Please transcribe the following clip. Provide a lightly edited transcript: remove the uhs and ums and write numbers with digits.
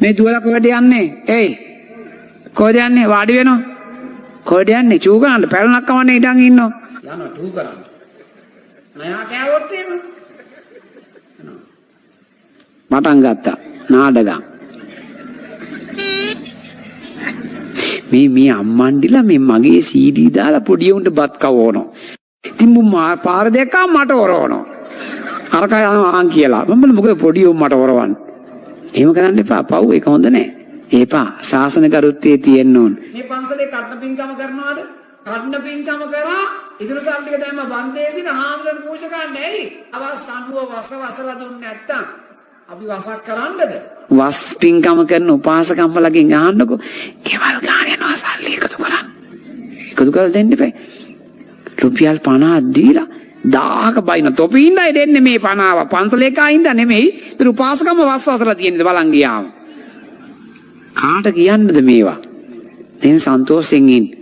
මේ දුවලා කොහෙද යන්නේ? එයි. කොහෙද යන්නේ? වාඩි වෙනවා. කොහෙද යන්නේ? චූ කරන්න පැලනක් කවන්නේ ඉඳන් ඉන්නවා. යනවා චූ කරන්න. නයා කෑවොත් එහෙම. මටන් ගත්තා. නාඩගම්. මේ අම්මන්ඩිලා මේ මගේ CD දාලා පොඩි උන්ට බත් කවවනවා. ඉතින් පාර දෙකම මට වරවනවා. අරක යනවා කියලා. මම මොකද පොඩි උන් මට වරවන්නේ. එහෙම කරන්න එපා. පව් ඒක හොඳ නෑ. ඒපා ශාසන කරුත්තේ තියෙන්න ඕන. මේ පන්සලේ කඩන පින්කම කරනවාද? කඩන පින්කම කරා ඉසුරු සල් ටික දැම්ම බන්දේසින හාමුදුරන් පූජා කරන්න ඇයි? අවස් සම්මුව වසලා දුන්නේ නැත්තම් අපි වසක් කරන්නද? වස් පින්කම කරන උපාසකම්මලගෙන් අහන්නකො. කෙවල් ගාන යනවා සල්ලි එකතු කරන්න. එකතු කරලා දෙන්න එපා. රුපියල් 50ක් දීලා 1000ක බයින තොපි ඉඳයි දෙන්නේ මේ 50ව. පන්සලේ කා ඉඳ නෙමෙයි. ඉතින් උපාසකම්ම වසලා තියෙන්නේ බලන් ගියාම. කාට කියන්නද මේවා? දැන් සන්තෝෂෙන් ඉන්න.